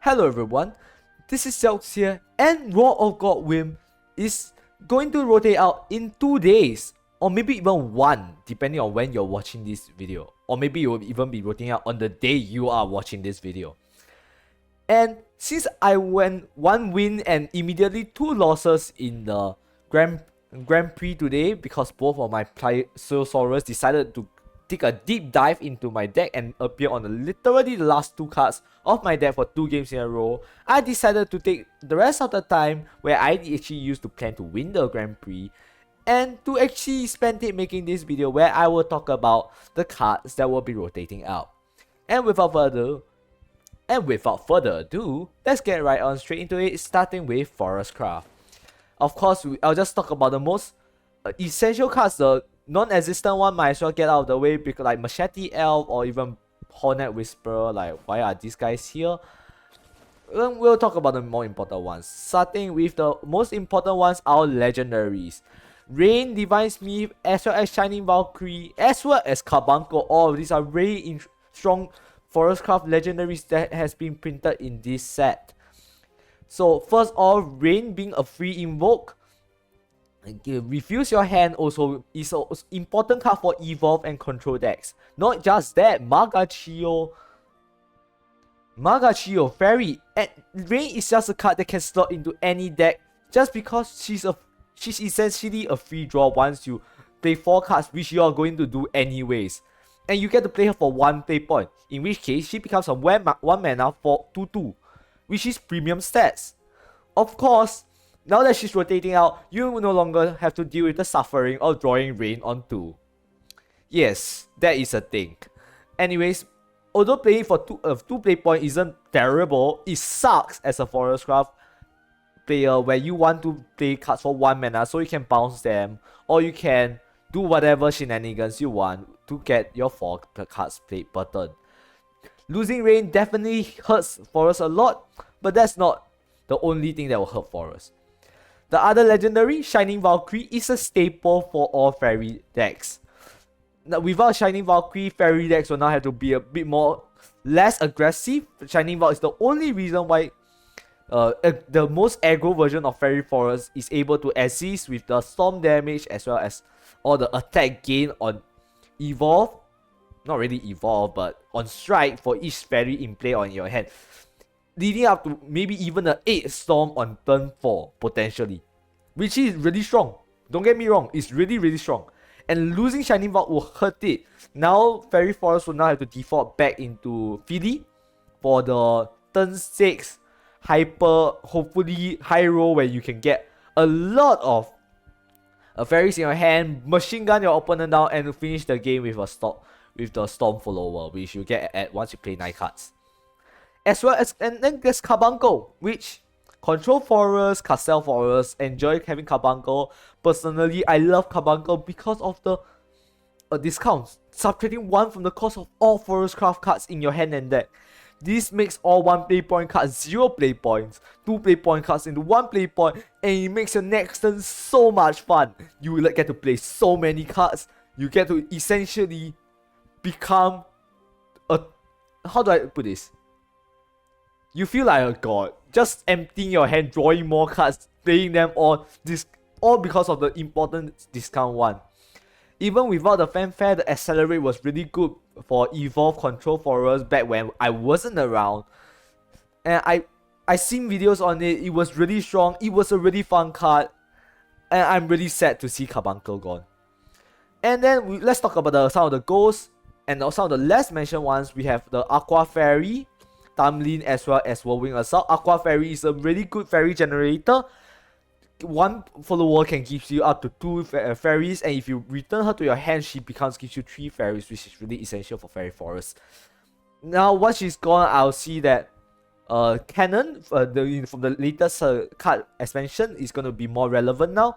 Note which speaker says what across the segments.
Speaker 1: Hello everyone, this is Zelx here, and Roar of Godwyrm is going to rotate out in 2 days, or maybe even 1, depending on when you're watching this video, or maybe it will even be rotating out on the day you are watching this video. And since I went 1 win and immediately 2 losses in the Grand Prix today, because both of my Plysiosaurus decided to take a deep dive into my deck and appear on literally the last 2 cards of my deck for 2 games in a row, I decided to take the rest of the time where I actually used to plan to win the Grand Prix and to actually spend it making this video where I will talk about the cards that will be rotating out. And without further ado, let's get right on straight into it, starting with Forest Craft. Of course, I'll just talk about the most essential cards. The non-existent one might as well get out of the way, because like Machete Elf or even Hornet Whisperer, like why are these guys here? We'll talk about the more important ones. Starting with the most important ones, our legendaries. Rain, Divine Smith, as well as Shining Valkyrie, as well as Carbuncle. All of these are very strong Forest Craft legendaries that has been printed in this set. So first off, Rain being a free invoke, refuse your hand also is an important card for evolve and control decks. Not just that, Magachio Fairy, and Rain is just a card that can slot into any deck just because she's essentially a free draw once you play 4 cards, which you are going to do anyways. And you get to play her for 1 play point, in which case she becomes a 1 mana for 2/2, which is premium stats. Of course, now that she's rotating out, you will no longer have to deal with the suffering of drawing Rain on 2. Yes, that is a thing. Anyways, although playing for 2 play point isn't terrible, it sucks as a Forest Craft player where you want to play cards for 1 mana so you can bounce them, or you can do whatever shenanigans you want to get your 4 cards played per turn. Losing Rain definitely hurts Forest a lot, but that's not the only thing that will hurt Forest. The other legendary, Shining Valkyrie, is a staple for all fairy decks. Now, without Shining Valkyrie, fairy decks will now have to be a bit less aggressive. Shining Val is the only reason why the most aggro version of Fairy Forest is able to assist with the storm damage as well as all the attack gain on evolve. Not really evolve, but on strike for each fairy in play on your hand, leading up to maybe even an 8 storm on turn 4 potentially, which is really strong. Don't get me wrong, it's really strong. And losing Shining Vault will hurt it. Now Fairy Forest will now have to default back into Philly for the turn 6 hyper, hopefully high roll, where you can get a lot of fairies in your hand, machine gun your opponent down, and finish the game with the Storm Follower, which you get at once you play 9 cards. As well as, and then there's Carbuncle, which control Forest, Castle Forest, enjoy having Carbuncle. Personally, I love Carbuncle because of the discounts, subtracting 1 from the cost of all Forest Craft cards in your hand and deck. This makes all 1 play point cards 0 play points, 2 play point cards into 1 play point, and it makes your next turn so much fun. You will get to play so many cards. You get to essentially become a, how do I put this? You feel like a god, just emptying your hand, drawing more cards, playing them all because of the important discount 1. Even without the fanfare, the Accelerate was really good for Evolve Control Forest back when I wasn't around. And I seen videos on it, it was really strong, it was a really fun card. And I'm really sad to see Carbuncle gone. And then let's talk about some of the ghosts and some of the less mentioned ones. We have the Aqua Fairy, Tamlin, as well as Whirlwind Assault. Aqua Fairy is a really good fairy generator. 1 follower can give you up to 2 fairies, and if you return her to your hand, she gives you 3 fairies, which is really essential for Fairy Forest. Now, once she's gone, I'll see that Cannon from the latest card expansion is going to be more relevant now.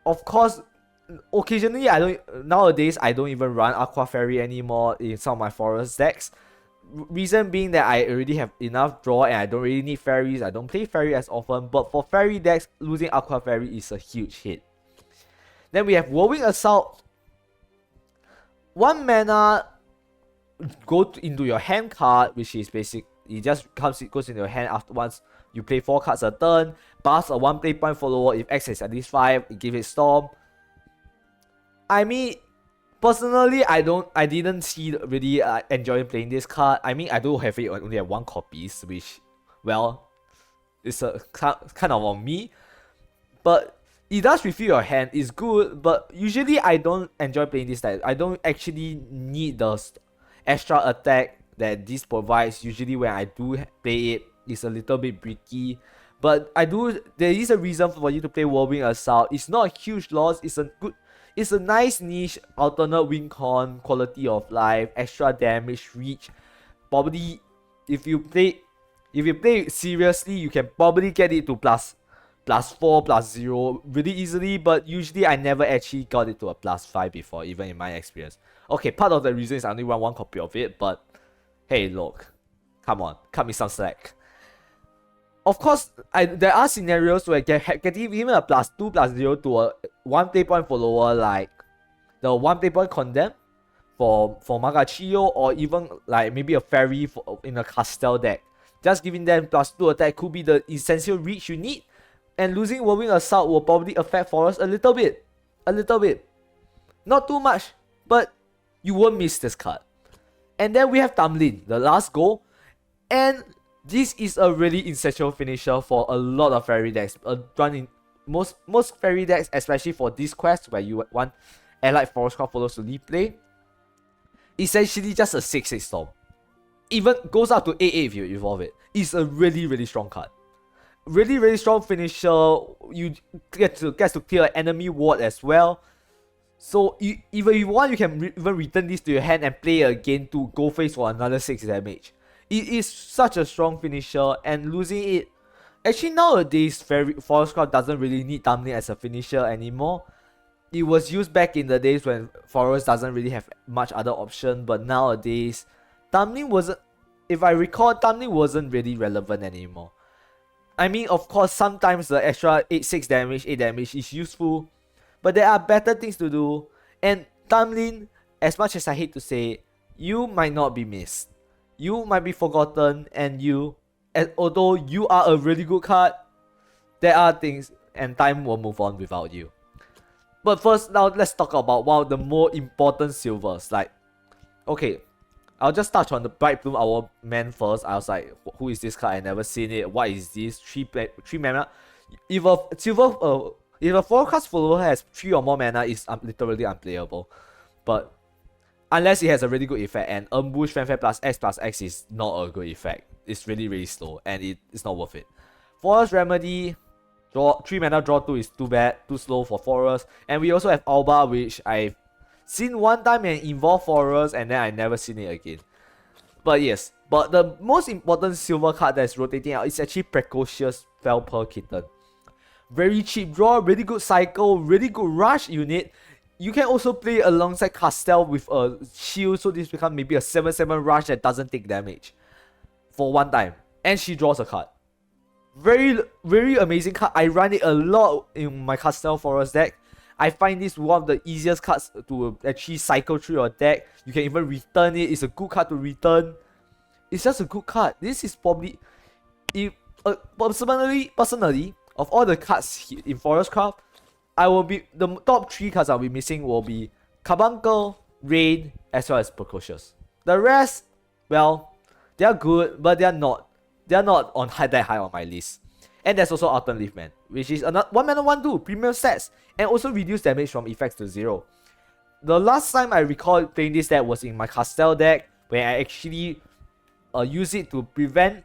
Speaker 1: Of course, occasionally nowadays I don't even run Aqua Fairy anymore in some of my Forest decks. Reason being that I already have enough draw and I don't really need fairies. I don't play fairy as often, but for fairy decks, losing Aqua Fairy is a huge hit. Then we have Whirlwind Assault. 1 mana, go into your hand card, which is basic It just goes in your hand after once you play 4 cards a turn. Buffs a 1 play point follower if X is at least 5. It gives it Storm. I mean, personally, I didn't see really enjoying playing this card. I mean, I do have it only at 1 copies, which, well, it's a kind of on me. But it does refill your hand. It's good, but usually I don't enjoy playing this type. I don't actually need the extra attack that this provides. Usually when I do play it, it's a little bit bricky. But there is a reason for you to play Whirlwind Assault. It's not a huge loss. It's a nice niche, alternate win con, quality of life, extra damage, reach. Probably, if you play it seriously, you can probably get it to plus 4, plus 0 really easily. But usually, I never actually got it to a plus 5 before, even in my experience. Okay, part of the reason is I only run 1 copy of it, but hey, look, come on, cut me some slack. Of course, there are scenarios where getting even a plus 2, plus 0 to a 1 play point follower, like the 1 play point Condemn for Magachio, or even like maybe a Fairy in a Castel deck. Just giving them plus 2 attack could be the essential reach you need, and losing Whirlwind Assault will probably affect Forest a little bit. Not too much, but you won't miss this card. And then we have Tamlin, the last goal, and this is a really essential finisher for a lot of Fairy decks. Running most Fairy decks, especially for this quest where you want allied Forest Craft followers to leave play. Essentially just a 6/6 Storm. Even goes up to 8/8 if you evolve it. It's a really strong card. Really strong finisher. You get to clear an enemy ward as well. So even if you want, you can even return this to your hand and play again to go face for another 6 damage. It is such a strong finisher, and losing it... Actually, nowadays, Forest Craft doesn't really need Tamlin as a finisher anymore. It was used back in the days when Forest doesn't really have much other option, but nowadays, Tamlin wasn't... If I recall, Tamlin wasn't really relevant anymore. I mean, of course, sometimes the extra 8 damage is useful, but there are better things to do, and Tamlin, as much as I hate to say, you might not be missed. You might be forgotten, and although you are a really good card, there are things, and time will move on without you. But first, now let's talk about one of the more important silvers. Like, okay, I'll just touch on the Bright Bloom, our man first. I was like, who is this card? I never seen it. What is this? 3 mana. If a 4-cast follower has 3 or more mana, it's literally unplayable. But unless it has a really good effect, and Ambush, Fanfare plus X is not a good effect. It's really slow, and it's not worth it. Forest Remedy, 3 mana, draw 2 is too bad, too slow for Forest. And we also have Alba, which I've seen one time and involve Forest, and then I never seen it again. But yes, but the most important silver card that's rotating out is actually Precocious Felper Kitten. Very cheap draw, really good cycle, really good rush unit. You can also play alongside Castel with a shield, so this becomes maybe a 7/7 rush that doesn't take damage for one time. And she draws a card. Very amazing card. I run it a lot in my Castel Forest deck. I find this one of the easiest cards to actually cycle through your deck. You can even return it. It's a good card to return. It's just a good card. This is probably... Personally, of all the cards in Forest Craft, the top 3 cards I'll be missing will be Carbuncle, Rain, as well as Precocious. The rest, well, they're good, but they're not on that high on my list. And there's also Autumn Leaf Man, which is another 1 mana 1/2 premium stats, and also reduce damage from effects to 0. The last time I recall playing this deck was in my Castel deck, where I actually use it to prevent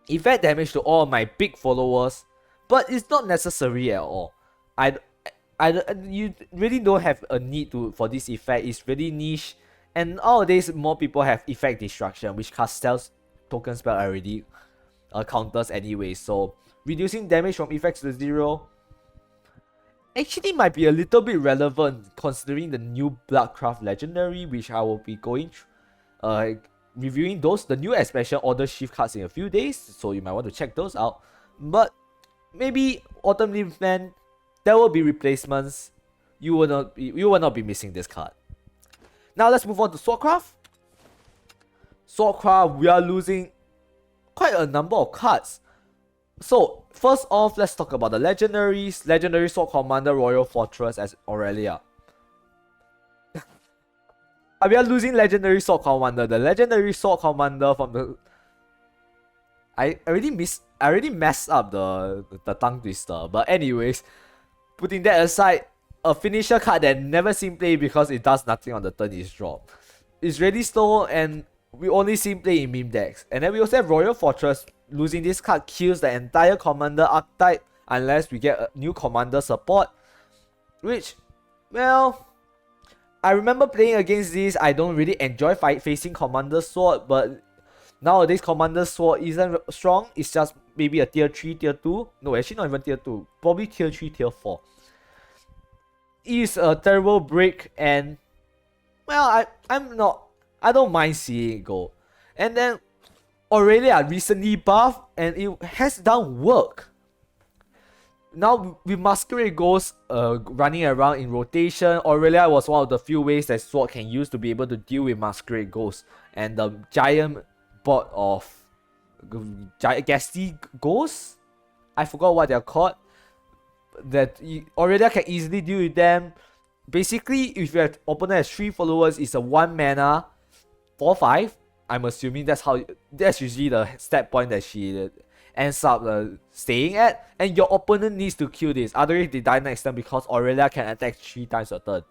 Speaker 1: effect damage to all of my big followers. But it's not necessary at all. You really don't have a need for this effect. It's really niche, and nowadays more people have effect destruction, which Castel's token spell already counters anyway. So reducing damage from effects to 0 actually might be a little bit relevant considering the new Bloodcraft Legendary, which I will be reviewing the new expansion Order Shift cards in a few days. So you might want to check those out. But maybe Autumn Leaf Man, there will be replacements. You will not be missing this card. Now let's move on to Swordcraft. Swordcraft, we are losing quite a number of cards. So, first off, let's talk about the legendaries. Legendary Sword Commander Royal Fortress as Aurelia. We are losing Legendary Sword Commander. The Legendary Sword Commander from the... I already messed up the tongue twister. But anyways, putting that aside, a finisher card that never seen play because it does nothing on the turn is drop. It's really slow and we only see play in meme decks. And then we also have Royal Fortress. Losing this card kills the entire commander archetype unless we get a new commander support. Which, well, I remember playing against this. I don't really enjoy facing Commander Sword, but nowadays Commander Sword isn't strong. It's just maybe a tier 3, tier 2. No, actually not even tier 2. Probably tier 3, tier 4. It's a terrible break and, well, I don't mind seeing it go. And then Aurelia recently buffed and it has done work. Now with Masquerade Ghost running around in rotation, Aurelia was one of the few ways that Sword can use to be able to deal with Masquerade Ghost. And the giant bot of Ghastly Ghosts? I forgot what they're called. That Aurelia can easily deal with them. Basically, if your opponent has 3 followers, it's a 1 mana 4/5. I'm assuming that's usually the stat point that she ends up staying at. And your opponent needs to kill this. Otherwise, they die next turn because Aurelia can attack 3 times a turn.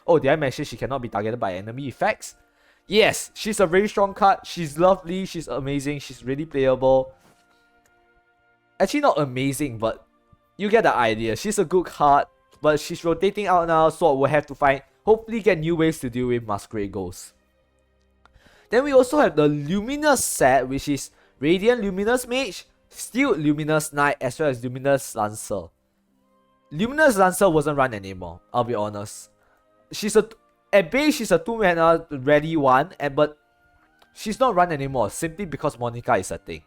Speaker 1: Oh, did I mention she cannot be targeted by enemy effects? Yes, she's a very strong card. She's lovely. She's amazing. She's really playable. Actually, not amazing, but you get the idea. She's a good card, but she's rotating out now, so we'll have to hopefully get new ways to deal with Masquerade Ghosts. Then we also have the Luminous set, which is Radiant Luminous Mage, Steel Luminous Knight, as well as Luminous Lancer. Luminous Lancer wasn't run anymore, I'll be honest. At base, she's a 2 mana ready one, but she's not run anymore, simply because Monica is a thing.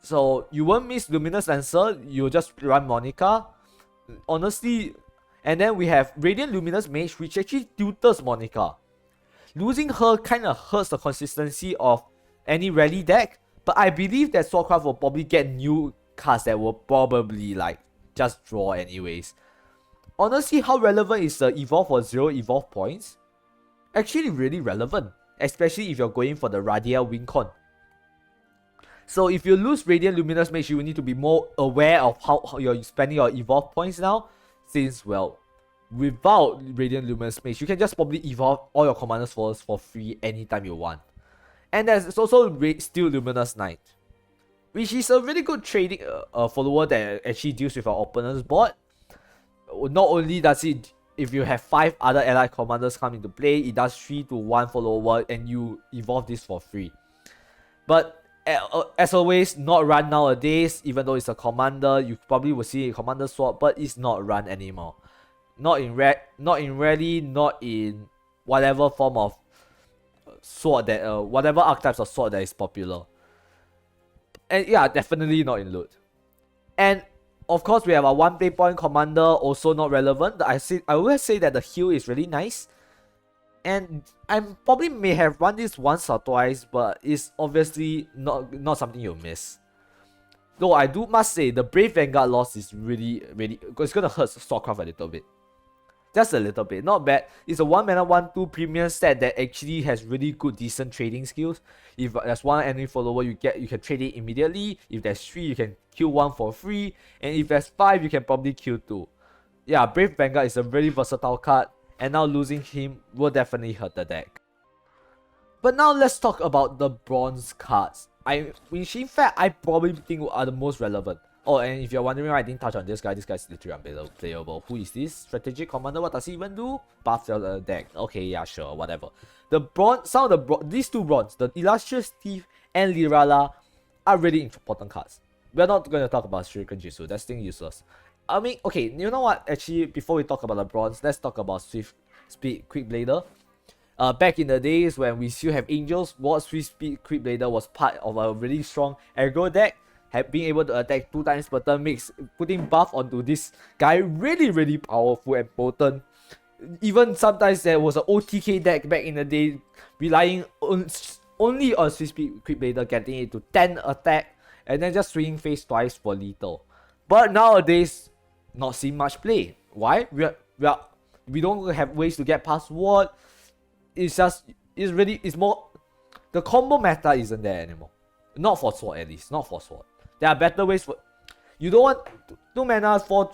Speaker 1: So you won't miss Luminous Lancer, you'll just run Monica. Honestly, and then we have Radiant Luminous Mage, which actually tutors Monica. Losing her kind of hurts the consistency of any rally deck, but I believe that Swordcraft will probably get new cards that will probably just draw anyways. Honestly, how relevant is the evolve for 0 evolve points? Actually really relevant, especially if you're going for the Radia Wincon. So if you lose Radiant Luminous Mage, you will need to be more aware of how you're spending your evolve points now, since, well, without Radiant Luminous Mage, you can just probably evolve all your Commander's followers for free anytime you want. And there's also Steel Luminous Knight, which is a really good trading follower that actually deals with our opponent's board. Not only does it, if you have 5 other allied commanders come into play, it does 3 to 1 follower and you evolve this for free. But as always, not run nowadays. Even though it's a commander, you probably will see a commander sword, but it's not run anymore. Not in rally, not in whatever form of sword that whatever archetypes of sword that is popular. And yeah, definitely not in loot. And of course, we have a 1 play point commander, also not relevant. I always say that the heal is really nice. And I probably may have run this once or twice, but it's obviously not something you'll miss. Though I must say, the Brave Vanguard loss is really, it's gonna hurt Swordcraft a little bit. Just a little bit, not bad. It's a 1 mana 1/2 premium set that actually has really good decent trading skills. If there's 1 enemy follower, you can trade it immediately. If there's 3, you can kill 1 for free. And if there's 5, you can probably kill 2. Yeah, Brave Vanguard is a very versatile card, and now losing him will definitely hurt the deck. But now let's talk about the bronze cards. Which in fact I probably think are the most relevant. Oh, and if you're wondering why I didn't touch on this guy's literally unplayable. Who is this? Strategic commander? What does he even do? Buff the deck. Okay, yeah, sure, whatever. These 2 bronze, the Illustrious Thief and Lirala, are really important cards. We're not going to talk about Shuriken Jitsu. That's thing useless. I mean, okay, you know what? Actually, before we talk about the bronze, let's talk about Swift Speed Quick Blader. Back in the days when we still have Angels, Swift Speed Quick Blader was part of a really strong aggro deck. Being able to attack 2 times per turn makes putting buff onto this guy really powerful and potent. Even sometimes there was an OTK deck back in the day relying only on Swiss Quick Blader getting it to 10 attack and then just swinging face twice for lethal. But nowadays, not seeing much play. Why? We don't have ways to get past ward. It's more, the combo meta isn't there anymore. Not for sword at least, not for sword. There are better ways for, you don't want 2 mana, 4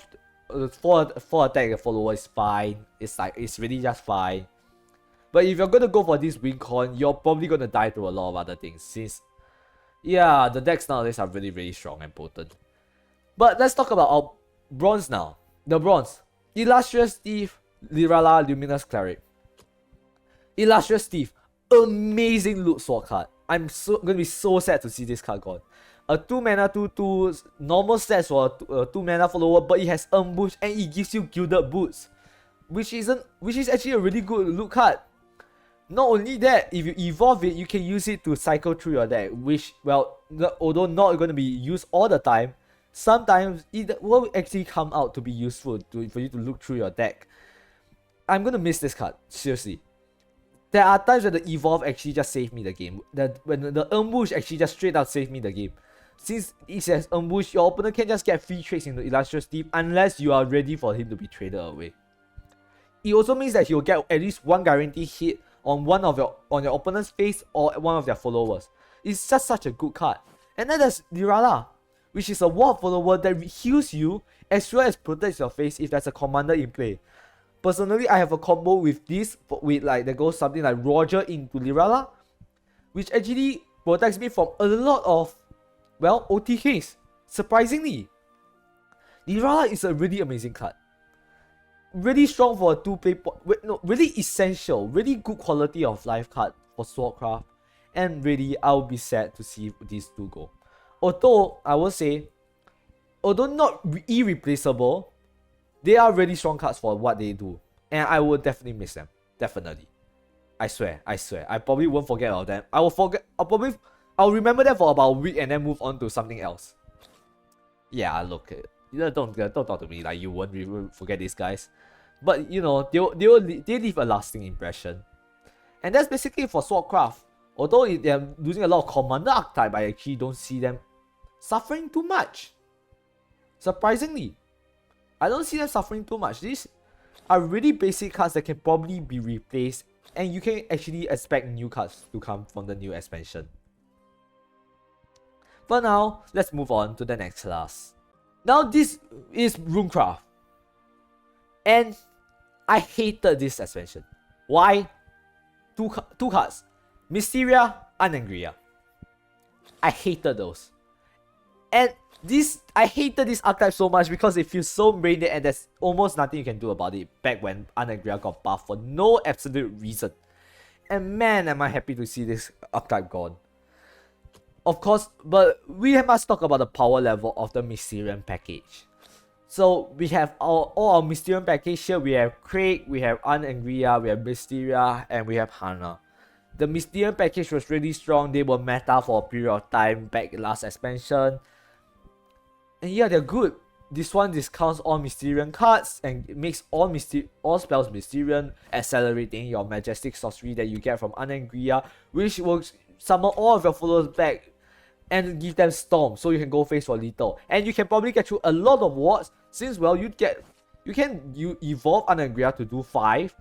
Speaker 1: attack follower is fine. It's really just fine. But if you're gonna go for this win con, you're probably gonna die to a lot of other things, since yeah, the decks nowadays are really, really strong and potent. But let's talk about our bronze now. The bronze. Illustrious Thief, Lirala, Luminous Cleric. Illustrious Thief. Amazing loot sword card. I'm gonna be so sad to see this card gone. A 2 mana 2/2 normal stats for a 2 mana follower, but it has ambush and it gives you gilded boots, which is actually a really good loot card. Not only that, if you evolve it, you can use it to cycle through your deck, which, well, although not going to be used all the time, sometimes it will actually come out to be useful for you to look through your deck. I'm going to miss this card, seriously. There are times when the evolve actually just saved me the game. When the ambush actually just straight out saved me the game. Since it says ambush, your opponent can just get free trades into Illustrious Thief unless you are ready for him to be traded away. It also means that he'll get at least one guaranteed hit on your opponent's face or one of their followers. It's just such a good card. And then there's Lirala, which is a ward follower that heals you as well as protects your face if there's a commander in play. Personally, I have a combo with this, that goes something like Roger into Lirala, which actually protects me from a lot of, well, OTKs. Surprisingly, Lirala is a really amazing card. Really strong for a 2-play, really essential, really good quality of life card for Swordcraft, and really, I'll be sad to see these two go. Although, I will say, although not irreplaceable, they are really strong cards for what they do, and I will definitely miss them, definitely. I swear, I probably won't forget about them. I'll remember them for about a week and then move on to something else. Yeah, look, don't talk to me like you won't forget these guys. But you know, they leave a lasting impression. And that's basically for Swordcraft. Although they're losing a lot of commander archetype, I actually don't see them suffering too much. Surprisingly, I don't see them suffering too much. These are really basic cards that can probably be replaced, and you can actually expect new cards to come from the new expansion. For now, let's move on to the next class. Now this is Runecraft, and I hated this expansion. Why? Two cards, Mysteria, Anangria. I hated those, and I hated this archetype so much because it feels so brain dead and there's almost nothing you can do about it back when Anangria got buffed for no absolute reason. And man, am I happy to see this archetype gone. Of course, but we must talk about the power level of the Mysterium package. So we have all our Mysterium package here. We have Craig, we have Anangria, we have Mysteria, and we have Hana. The Mysterium package was really strong. They were meta for a period of time back in last expansion. And yeah, they're good. This one discounts all Mysterium cards and it makes all spells Mysterium, accelerating your Majestic Sorcery that you get from Anangria, which will summon all of your followers back and give them Storm, so you can go face for lethal. And you can probably get through a lot of wards, since well you evolve Anangria to do 5,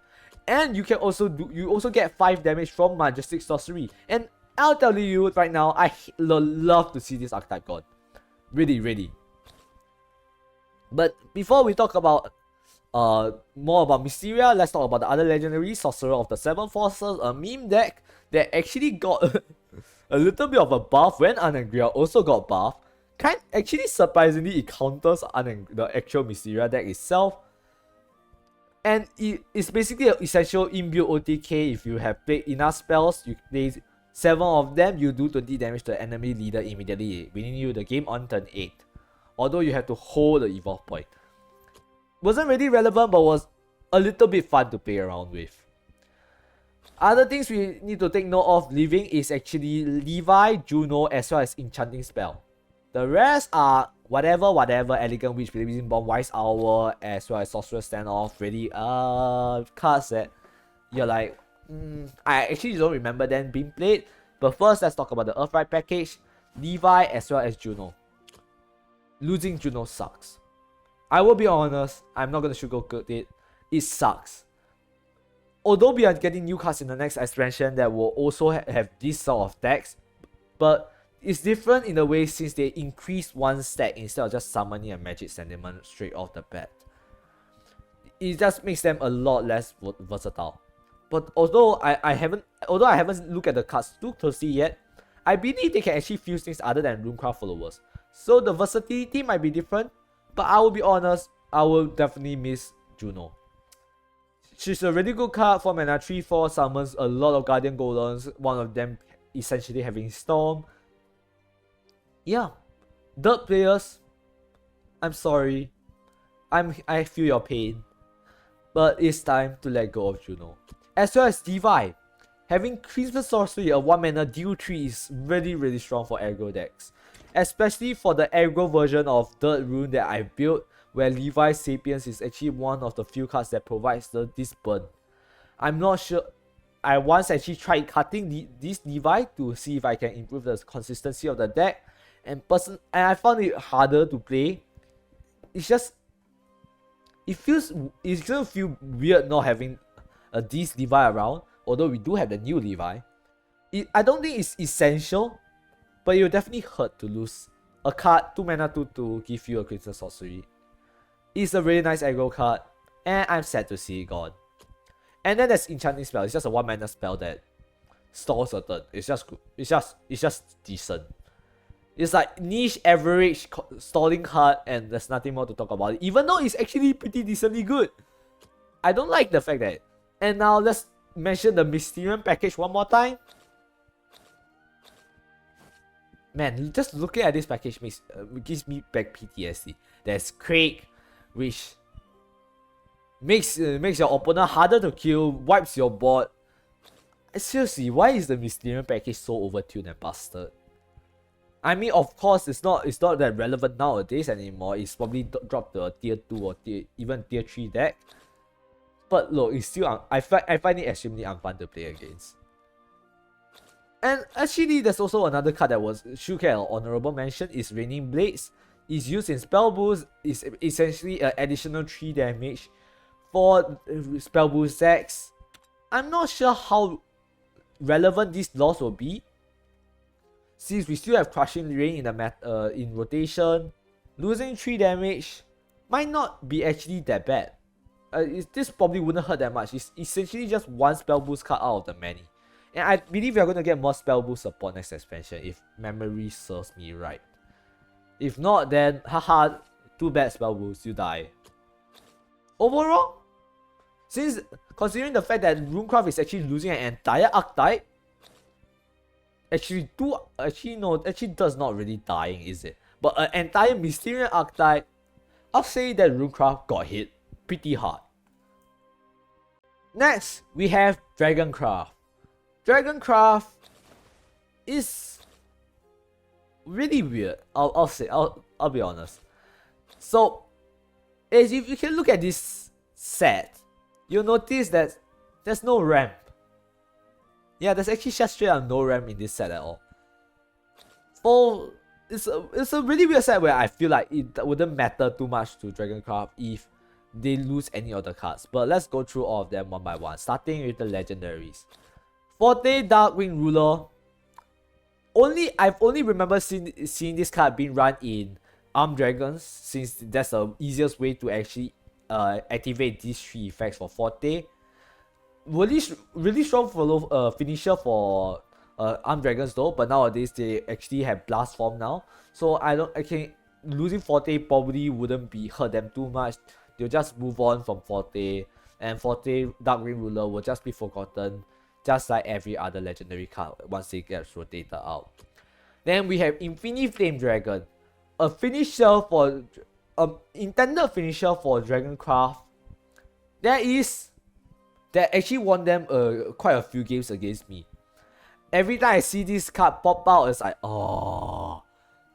Speaker 1: and you also get 5 damage from Majestic Sorcery. And I'll tell you right now, I love to see this archetype gone. Really. But before we talk about more about Mysteria, let's talk about the other legendary Sorcerer of the Seven Forces, a meme deck that actually got a little bit of a buff when Anangria also got buffed. Actually, surprisingly, it counters the actual Mysteria deck itself. And it's basically an essential inbuilt OTK. If you have played enough spells, you play 7 of them, you do 20 damage to the enemy leader immediately, winning you the game on turn 8. Although you have to hold the evolve point. Wasn't really relevant, but was a little bit fun to play around with. Other things we need to take note of living is actually Levi, Juno, as well as Enchanting Spell. The rest are whatever, Elegant Witch, Blazing Bomb, Wise Owl, as well as Sorcerer's Standoff. Really, cards that you're like, I actually don't remember them being played. But first, let's talk about the Earthright package, Levi as well as Juno. Losing Juno sucks. I will be honest, I'm not gonna sugarcoat it. It sucks. Although we are getting new cards in the next expansion that will also have this sort of decks, but it's different in a way since they increase one stack instead of just summoning a magic sentiment straight off the bat. It just makes them a lot less versatile. But although I haven't looked at the cards too closely yet, I believe they can actually fuse things other than Runecraft followers. So the versatility might be different, but I will be honest, I will definitely miss Juno. She's a really good card for mana 3/4, summons a lot of Guardian Golems, one of them essentially having Storm. Yeah, Dirt players, I'm sorry. I feel your pain. But it's time to let go of Juno. As well as Levi. Having Crimson Sorcery, a 1 mana deal 3 is really strong for aggro decks. Especially for the aggro version of Dirt Rune that I built, where Levi Sapiens is actually one of the few cards that provides this burn. I'm not sure. I once actually tried cutting this Levi to see if I can improve the consistency of the deck, and I found it harder to play. It's gonna feel weird not having this Levi around, although we do have the new Levi. I don't think it's essential, but it will definitely hurt to lose a card 2 mana 2 to give you a Crimson Sorcery. It's a really nice aggro card, and I'm sad to see it gone. And then there's Enchanting Spell. It's just a 1 mana spell that stalls a turn. It's just good. It's just decent. It's like niche average stalling card, and there's nothing more to talk about it, even though it's actually pretty decently good. I don't like the fact that. And now let's mention the Mysterium package one more time. Man, just looking at this package gives me back PTSD. There's Craig, which makes your opponent harder to kill, wipes your board. Seriously, why is the Mysterium package so overtuned and busted? I mean, of course, it's not that relevant nowadays anymore. It's probably dropped to a tier 2 or even tier 3 deck. But look, it's still I find it extremely unfun to play against. And actually, there's also another card that should get an honorable mention. Is Raining Blades. It's used in Spell Boost. It's essentially an additional 3 damage for Spell Boost decks. I'm not sure how relevant this loss will be, since we still have Crushing Rain in rotation. Losing 3 damage might not be actually that bad. This probably wouldn't hurt that much. It's essentially just one Spell Boost card out of the many. And I believe we are going to get more Spell Boost support next expansion, if memory serves me right. If not, then haha, too bad Spell Boost, you die. Overall, since considering the fact that Runecraft is actually losing an entire archetype, actually does not really dying, is it? But an entire Mysterium archetype, I'll say that Runecraft got hit pretty hard. Next, we have Dragoncraft. Dragoncraft is really weird. I'll be honest. So, as if you can look at this set, you'll notice that there's no ramp. Yeah, there's actually just straight up no ramp in this set at all. It's a really weird set where I feel like it wouldn't matter too much to Dragoncraft if they lose any of the cards. But let's go through all of them one by one, starting with the legendaries. Forte Darkwing Ruler. I've only remember seeing this card being run in Armed Dragons, since that's the easiest way to actually activate these 3 effects for Forte. Really strong finisher for Armed Dragons though, but nowadays they actually have Blast Form now. So losing Forte probably wouldn't hurt them too much. They'll just move on from Forte, and Forte Darkwing Ruler will just be forgotten, just like every other legendary card once it gets rotated out. Then we have Infinity Flame Dragon, a finisher for intended finisher for Dragoncraft. That actually won them quite a few games against me. Every time I see this card pop out, it's like, oh,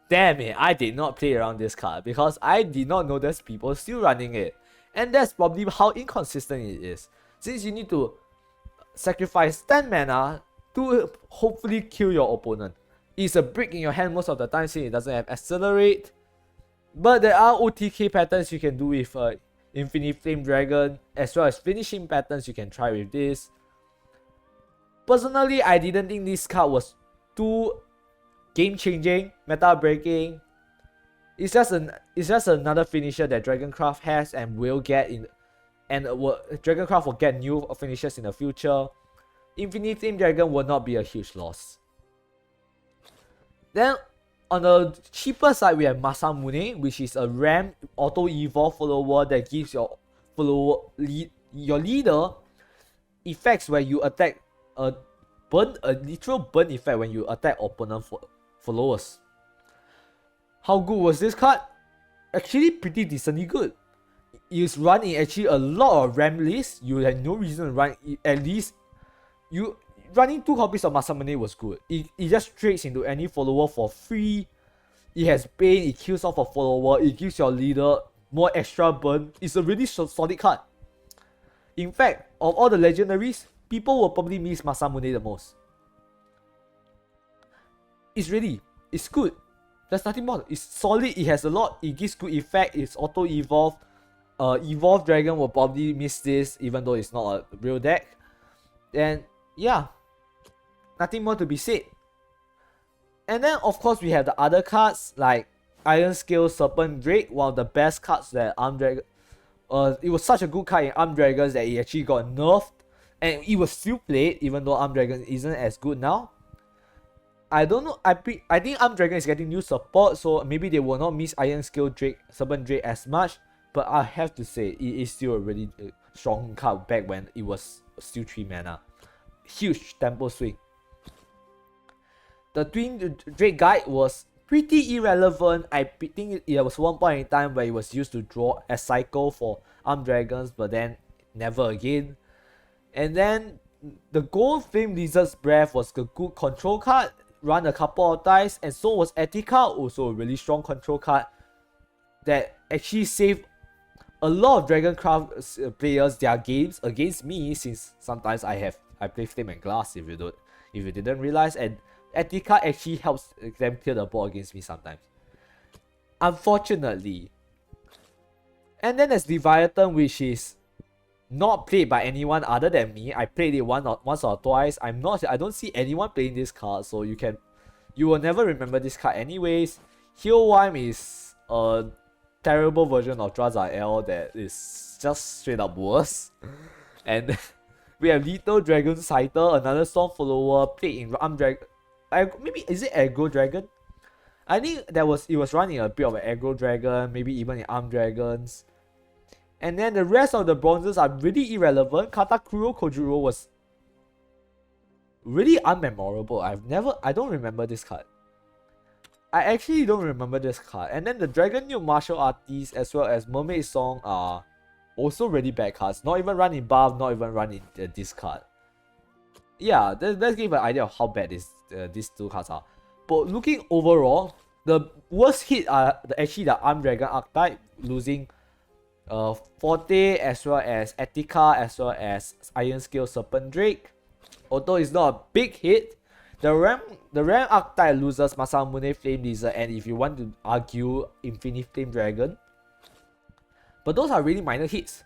Speaker 1: damn it, I did not play around this card because I did not know there's people still running it. And that's probably how inconsistent it is, since you need to sacrifice 10 mana to hopefully kill your opponent. It's a brick in your hand most of the time since it doesn't have accelerate. But there are OTK patterns you can do with Infinite Flame Dragon, as well as finishing patterns you can try with this. Personally, I didn't think this card was too game-changing, meta-breaking. It's just another finisher that Dragoncraft has and will get in, and Dragoncraft will get new finishers in the future. Infinite Flame Dragon will not be a huge loss. Then on the cheaper side, we have Masamune, which is a RAM auto evolve follower that gives your leader effects when you attack a literal burn effect when you attack opponent followers. How good was this card? Actually pretty decently good. It's running actually a lot of RAM lists. You had no reason to run at least. Running 2 copies of Masamune was good. It just trades into any follower for free. It has Bane, it kills off a follower, it gives your leader more extra burn. It's a really solid card. In fact, of all the legendaries, people will probably miss Masamune the most. It's good. There's nothing more. It's solid, it has a lot, it gives good effect, it's auto evolve. Evolved Dragon will probably miss this even though it's not a real deck. And yeah, nothing more to be said. And then of course we have the other cards like Iron Scale Serpent Drake, one of the best cards that Armed Dragon. It was such a good card in Armed Dragons that it actually got nerfed, and it was still played even though Armed Dragon isn't as good now. I don't know. I think Armed Dragon is getting new support, so maybe they will not miss Iron Scale Drake, Serpent Drake as much. But I have to say, it is still a really strong card back when it was still 3 mana. Huge tempo swing. The Twin Drake Guide was pretty irrelevant. I think it was one point in time where it was used to draw a cycle for Armed Dragons, but then never again. And then the Gold Flame Lizard's Breath was a good control card, run a couple of dice, and so was Etika, also a really strong control card that actually saved a lot of Dragoncraft players their games against me, since sometimes I play Flame and Glass if you didn't realize, and Etika actually helps them clear the board against me sometimes. Unfortunately. And then there's Leviathan, which is not played by anyone other than me. I played it once or twice. I don't see anyone playing this card, so you will never remember this card anyways. Heelwime is a terrible version of Drazael that is just straight up worse. And we have Lethal Dragon Scyther, another Storm follower played in Armed Dragon. Maybe is it Aggro Dragon? I think it was running a bit of an Aggro Dragon, maybe even in Armed Dragons. And then the rest of the bronzes are really irrelevant. Katakuro Kojuro was really unmemorable. I don't remember this card. I actually don't remember this card. And then the Dragon New Martial Artist as well as Mermaid Song are also really bad cards. Not even run in buff, not even run in this card. Yeah, let's give an idea of how bad these 2 cards are. But looking overall, the worst hit are actually the Armed Dragon archetype, losing Forte as well as Etika as well as Iron Scale Serpent Drake. Although it's not a big hit, the RAM archetype loses Masamune Flame Lizard, and if you want to argue, Infinite Flame Dragon. But those are really minor hits.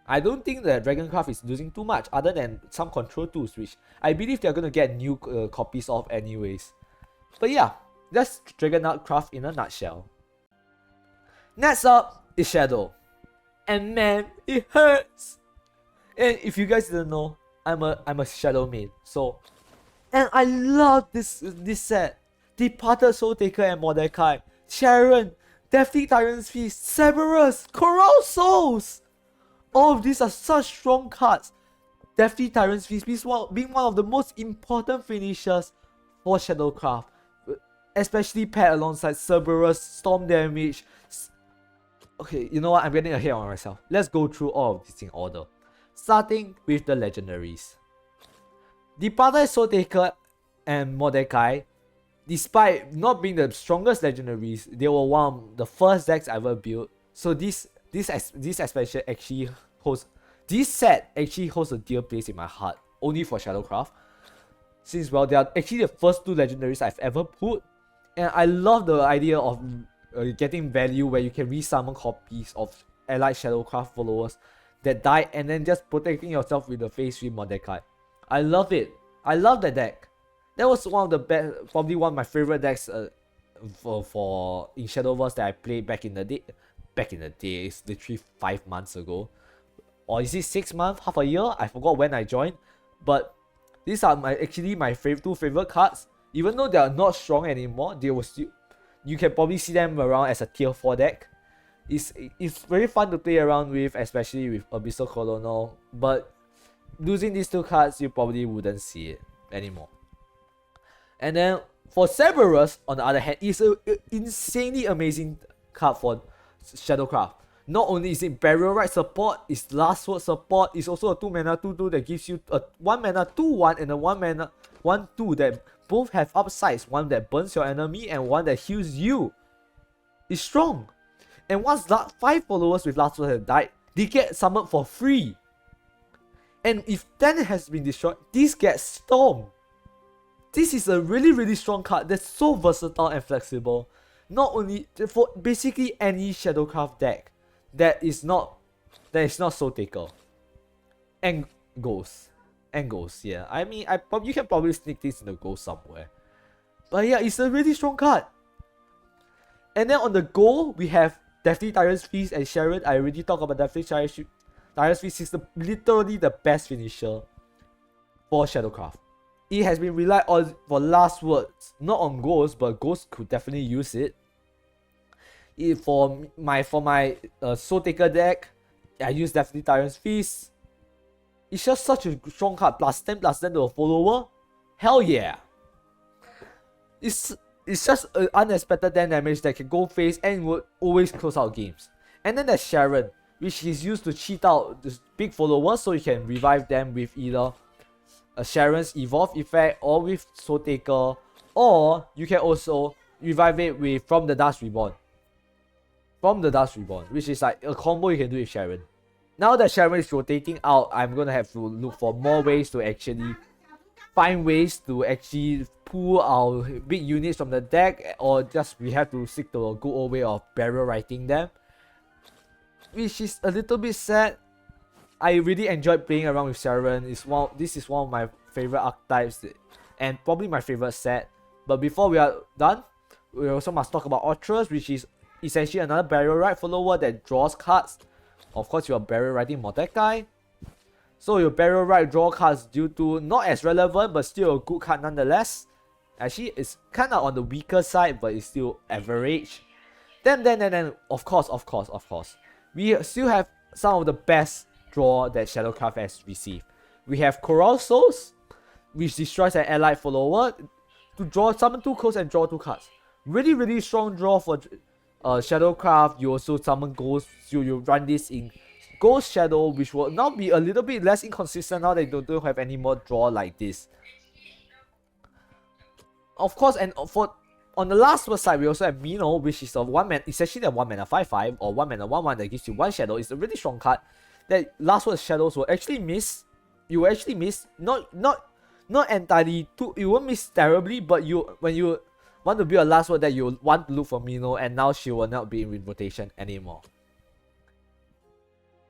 Speaker 1: I don't think that Dragoncraft is losing too much other than some control tools, which I believe they're going to get new copies of anyways. But yeah, that's Dragoncraft in a nutshell. Next up is Shadow. And man, it hurts! And if you guys didn't know, I'm a Shadow main, so... And I love this set. Departed Soul Taker and Mordecai, Sharon, Deathly Tyrant's Feast, Cerberus, Coral Souls! All of these are such strong cards. Deathly Tyrant's Feast being one of the most important finishers for Shadowcraft, especially paired alongside Cerberus, Storm Damage. Okay, you know what? I'm getting ahead on myself. Let's go through all of these in order. Starting with the legendaries. Departed Soul Taker and Mordecai, despite not being the strongest legendaries, they were one of the first decks I ever built. So this expansion actually holds, this set actually holds a dear place in my heart, only for Shadowcraft. since, well, they are actually the first 2 legendaries I've ever put. And I love the idea of getting value where you can resummon copies of allied Shadowcraft followers that die and then just protecting yourself with the phase 3 Mordecai. I love it. I love that deck. That was one of the best, probably one of my favorite decks for in Shadowverse that I played back in the day. Back in the day, it's literally 5 months ago. Or is it 6 months, half a year? I forgot when I joined. But these are actually my 2 favorite cards. Even though they are not strong anymore, they will still, you can probably see them around as a tier 4 deck. It's very fun to play around with, especially with Abyssal Colonel. But losing these 2 cards, you probably wouldn't see it anymore. And then for Cerberus, on the other hand, is an insanely amazing card for Shadowcraft. Not only is it Burial Rite support, it's Last Word support, it's also a 2 mana 2/2 that gives you a 1 mana 2/1 and a 1 mana 1/2 that both have upsides, one that burns your enemy and one that heals you. It's strong. And once 5 followers with Last Word have died, they get summoned for free. And if 10 has been destroyed, this gets Storm. This is a really strong card that's so versatile and flexible. Not only for basically any Shadowcraft deck that is not Soul Taker. And Ghost. Yeah. I mean, you can probably sneak this in the Ghost somewhere. But yeah, it's a really strong card. And then on the goal, we have Deathly Tyrant's Feast and Sharon. I already talked about Deathly Tyrant's Feast. Is literally the best finisher for Shadowcraft. It has been relied on for Last Words, not on Ghosts, but Ghosts could definitely use it. For my Soul Taker deck, I use Deathly Tyrant's Feast. It's just such a strong card. +10/+10 to a follower. Hell yeah! It's just an unexpected 10 damage that can go face and will always close out games. And then there's Sharon, which is used to cheat out the big followers so you can revive them with either a Sharon's Evolve effect or with Soul Taker, or you can also revive it with From the Dust Reborn. Which is like a combo you can do with Sharon. Now that Sharon is rotating out, I'm gonna have to look for more ways to actually find ways to actually pull our big units from the deck, or just we have to stick to a good old way of barrel writing them, which is a little bit sad. I really enjoyed playing around with Sharon. This is one of my favorite archetypes and probably my favorite set. But before we are done, we also must talk about Ultras, which is essentially another Burial Rite follower that draws cards. Of course, you are Burial Riting Mordecai. So your Burial Rite draw cards due to not as relevant, but still a good card nonetheless. Actually, it's kind of on the weaker side, but it's still average. Then, of course, we still have some of the best draw that Shadowcraft has received. We have Coral Souls, which destroys an allied follower to summon 2 codes and draw 2 cards. Really strong draw for Shadowcraft. You also summon Ghosts, so you run this in Ghost Shadow, which will now be a little bit less inconsistent now that you don't have any more draw like this. Of course, and on the Last Word side, we also have Mino, which is a 1 mana, essentially a 1 mana 5/5 or 1 mana 1/1 that gives you 1 shadow. It's a really strong card that Last Word shadows will actually miss. You will actually miss, not entirely. You won't miss terribly, but when you want to build a Last Word that you want to look for Mino, and now she will not be in rotation anymore.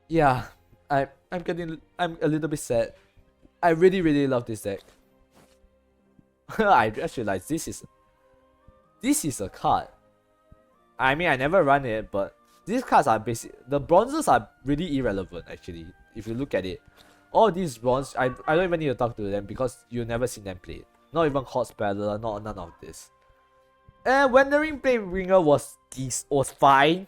Speaker 1: Yeah, I'm a little bit sad. I really love this deck. I just realized this is a card. I mean, I never run it, but these cards are the bronzes are really irrelevant actually. If you look at it, all these bronze, I don't even need to talk to them because you've never seen them play. Not even Hot Speller, none of this. And Wandering Planebringer was fine.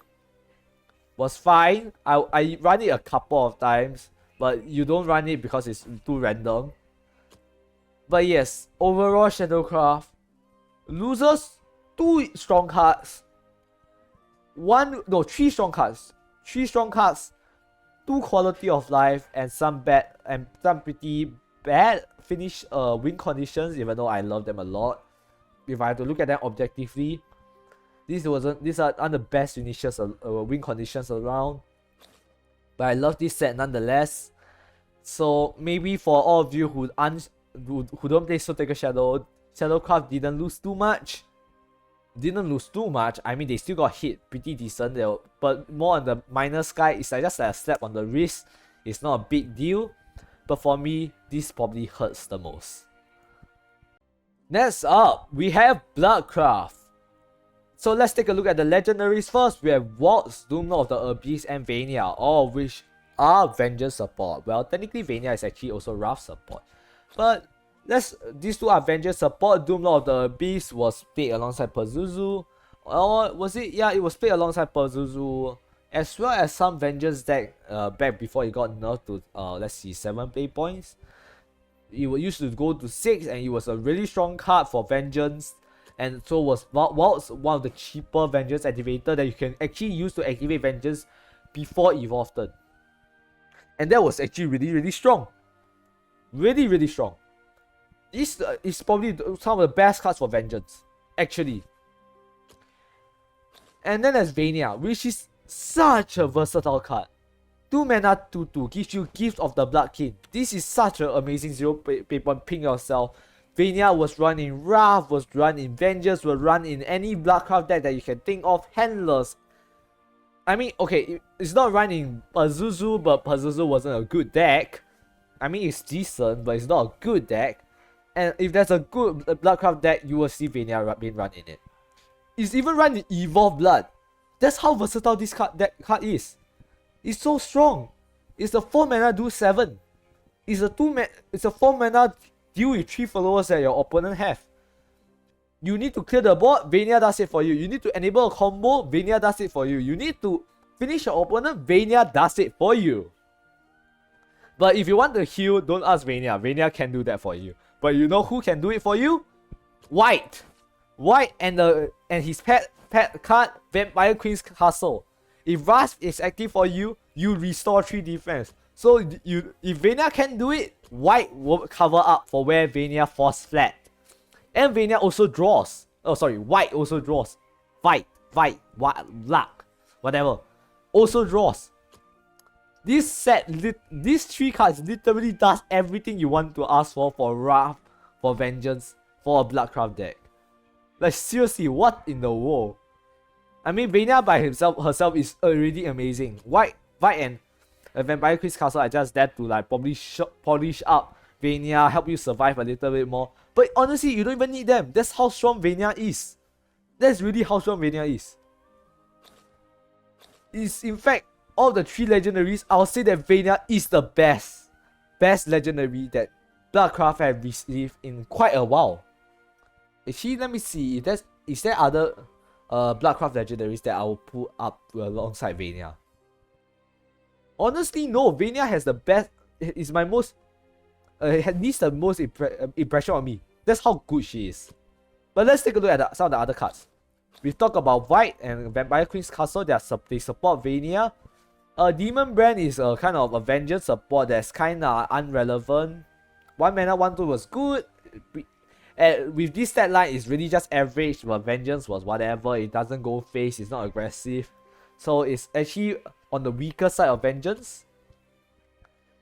Speaker 1: I run it a couple of times, but you don't run it because it's too random. But yes, overall Shadowcraft loses 2 strong cards. 3 strong cards. 3 strong cards, 2 quality of life, and some pretty bad finish win conditions, even though I love them a lot. If I have to look at them objectively, these are one of the best finishes win conditions around. But I love this set nonetheless. So maybe for all of you who aren't who don't play Soul Taker Shadow, Shadowcraft didn't lose too much. I mean, they still got hit pretty decent there, but more on the minor side. It's like just like a slap on the wrist. It's not a big deal. But for me, this probably hurts the most. Next up, we have Bloodcraft. So let's take a look at the legendaries first. We have Waltz, Doomlord of the Abyss, and Vania, all of which are Vengeance support. Well, technically Vania is actually also Wrath support. But these two are Vengeance support. Doomlord of the Abyss was played alongside Pazuzu. Or was it? Yeah, it was played alongside Pazuzu. As well as some Vengeance deck back before it got nerfed to, let's see, 7 play points. It used to go to 6 and it was a really strong card for Vengeance. And so was Waltz, one of the cheaper Vengeance activator that you can actually use to activate Vengeance before Evolve turn. And that was actually really strong. Really strong. This is probably some of the best cards for Vengeance, actually. And then there's Vania, which is such a versatile card. 2 mana 2/2 gives you Gift of the Blood King. This is such an amazing 0 paper ping yourself. Vania was run in Wrath, was run in Vengeance, was run in any Bloodcraft deck that you can think of. Handless. I mean, okay, it's not run in Pazuzu, but Pazuzu wasn't a good deck. I mean, it's decent, but it's not a good deck. And if there's a good Bloodcraft deck, you will see Vania being run in it. It's even run in Evolve Blood. That's how versatile this card is. It's so strong. It's a 4 mana do 7. It's a 4 mana deal with 3 followers that your opponent have. You need to clear the board, Vania does it for you. You need to enable a combo, Vania does it for you. You need to finish your opponent, Vania does it for you. But if you want to heal, don't ask Vania. Vania can do that for you. But you know who can do it for you? White. White and his pet card, Vampire Queen's Castle. If Rasp is active for you, you restore 3 defense. So if Vania can do it, White will cover up for where Vania falls flat. And Vania also draws. Oh, sorry, White also draws. White, luck, whatever. Also draws. This set, these 3 cards literally does everything you want to ask for Wrath, for Vengeance, for a Bloodcraft deck. Like, seriously, what in the world? I mean, Vania by herself is already amazing. White and Vampire Queen's Castle are just there to like probably polish up Vania, help you survive a little bit more. But honestly, you don't even need them. That's how strong Vania is. That's really how strong Vania is. In fact, all the 3 legendaries, I'll say that Vania is the best legendary that Bloodcraft have received in quite a while. Actually, let me see if is there other Bloodcraft legendaries that I will pull up alongside Vania. Honestly, no. Vania has the best. Is my most. Needs the most impression on me. That's how good she is. But let's take a look at some of the other cards. We've talked about White and Vampire Queen's Castle. They support Vania. Demon Brand is a kind of a Vengeance support that's kind of unrelevant. 1 mana 1/2 was good. With this stat line, it's really just average, but Vengeance was whatever. It doesn't go face, it's not aggressive. So it's actually on the weaker side of Vengeance.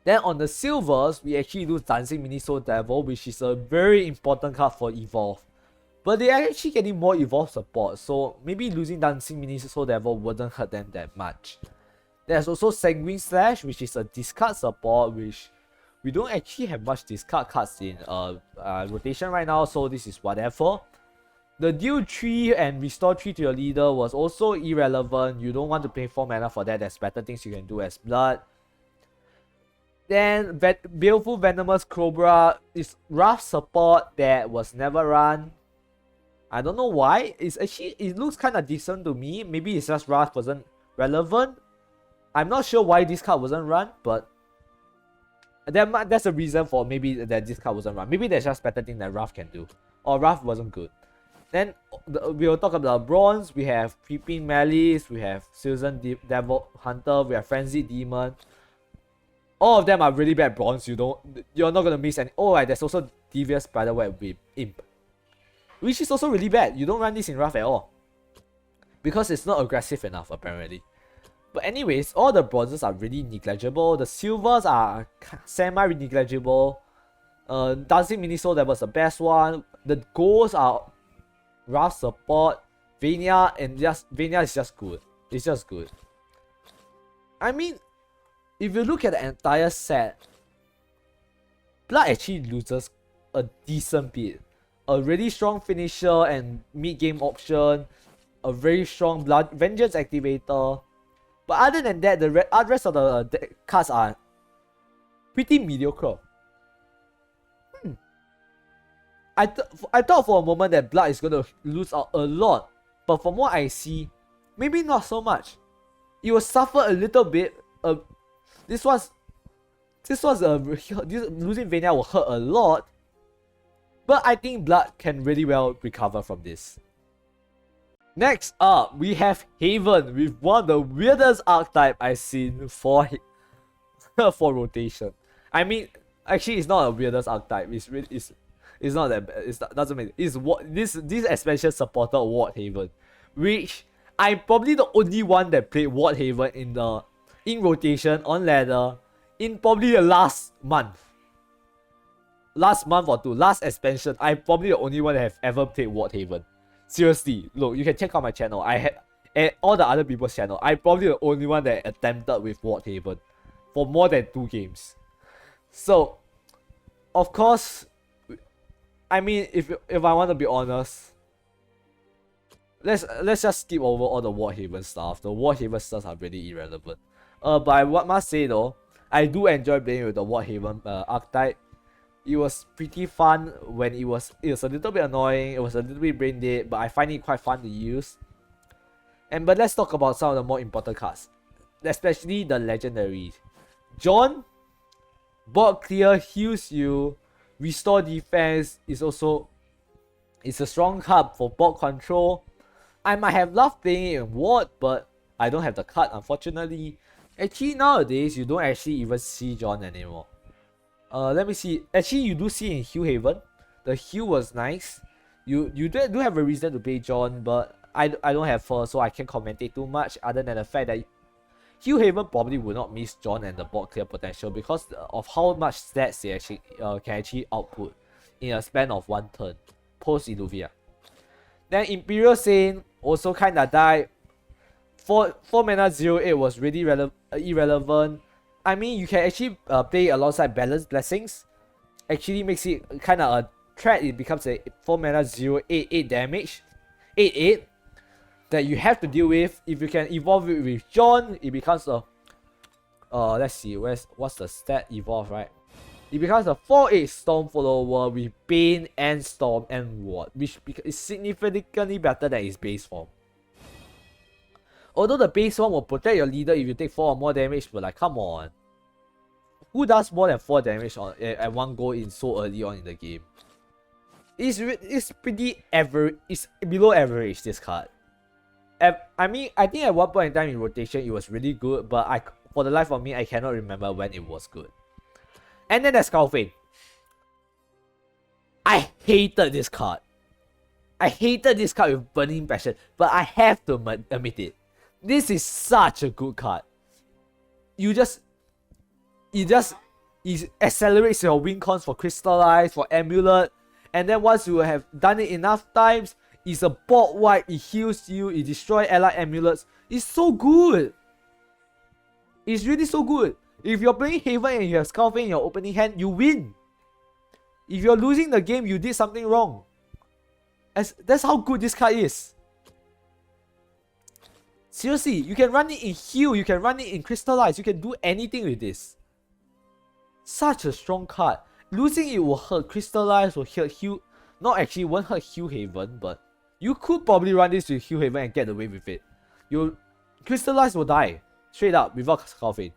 Speaker 1: Then on the silvers, we actually lose Dancing Mini Soul Devil, which is a very important card for Evolve. But they are actually getting more Evolve support, so maybe losing Dancing Mini Soul Devil wouldn't hurt them that much. There's also Sanguine Slash, which is a discard support, which we don't actually have much discard cards in rotation right now, so this is whatever. The deal 3 and restore 3 to your leader was also irrelevant. You don't want to pay 4 mana for that. There's better things you can do as blood. Then Baleful Venomous Cobra is Wrath support that was never run. I don't know why. It looks kind of decent to me. Maybe it's just Wrath wasn't relevant. I'm not sure why this card wasn't run, but that's a reason for maybe that this card wasn't run. Maybe there's just better thing that Wrath can do. Or Wrath wasn't good. Then we will talk about bronze. We have Creeping Malice, we have Susan Devil Hunter, we have Frenzied Demon. All of them are really bad bronze. You're not gonna miss any. Oh, right, there's also Devious Spiderweb with Imp, which is also really bad. You don't run this in Wrath at all because it's not aggressive enough apparently. But anyways, all the bronzes are really negligible. The silvers are semi-negligible. Dancing Miniso, that was the best one. The goals are rough support. Vania is just good. It's just good. I mean, if you look at the entire set, Blood actually loses a decent bit. A really strong finisher and mid-game option. A very strong Blood Vengeance activator. But other than that, the rest of the cards are pretty mediocre. I thought for a moment that Blood is going to lose out a lot. But from what I see, maybe not so much. It will suffer a little bit. Losing Vania will hurt a lot. But I think Blood can really well recover from this. Next up, we have Haven with one of the weirdest archetype I've seen for for rotation. I mean, actually, it's not a weirdest archetype. It's not that bad. Doesn't mean it's what this expansion supported Ward Haven, which I'm probably the only one that played Ward Haven in rotation on ladder in probably the last month or two. Last expansion, I'm probably the only one that have ever played Ward Haven. Seriously, look, you can check out my channel. I had and all the other people's channel. I'm probably the only one that attempted with Ward Haven for more than 2 games. So, of course, I mean, if I want to be honest, let's just skip over all the Ward Haven stuff. The Ward Haven stuff are really irrelevant. But I must say though, I do enjoy playing with the Ward Haven archetype. It was pretty fun when it was a little bit annoying. It was a little bit brain dead, but I find it quite fun to use. But let's talk about some of the more important cards, especially the legendaries. John, board clear, heals you. Restore defense is a strong card for board control. I might have loved playing it in Ward, but I don't have the card, unfortunately. Actually, nowadays you don't actually even see John anymore. Let me see. Actually, you do see in Hugh Haven. The Hugh was nice. You do have a reason to play John, but I don't have her, so I can't commentate too much other than the fact that Hugh Haven probably would not miss John and the board clear potential because of how much stats they actually can actually output in a span of 1 turn post Illuvia. Then Imperial Saint also kinda died. 4 mana 0/8 was really irrelevant. I mean, you can actually play alongside Balanced Blessings. Actually makes it kinda a threat. It becomes a 4 mana 0/8 damage, 8/8. That you have to deal with. If you can evolve it with John, it becomes a let's see, what's the stat evolve, right? It becomes a 4/8 Storm follower with Bane and Storm and Ward, which is significantly better than its base form. Although the base form will protect your leader if you take 4 or more damage, but like, come on. Who does more than 4 damage at one go in so early on in the game? It's pretty average. It's below average, this card. I mean, I think at one point in time in rotation, it was really good, but for the life of me, I cannot remember when it was good. And then there's Skullfane. I hated this card. I hated this card with burning passion, but I have to admit it. This is such a good card. It accelerates your win cons for Crystallize, for Amulet, and then once you have done it enough times, it's a board wipe, it heals you, it destroys allied amulets. It's so good. It's really so good. If you're playing Haven and you have Skullfane in your opening hand, you win. If you're losing the game, you did something wrong. That's how good this card is. Seriously, you can run it in heal, you can run it in Crystallize, you can do anything with this. Such a strong card. Losing it will hurt Crystallize, will hurt heal. Not actually, won't hurt Hugh Haven, but you could probably run this with Hugh Haven and get away with it. Crystallize will die straight up without Skullfane.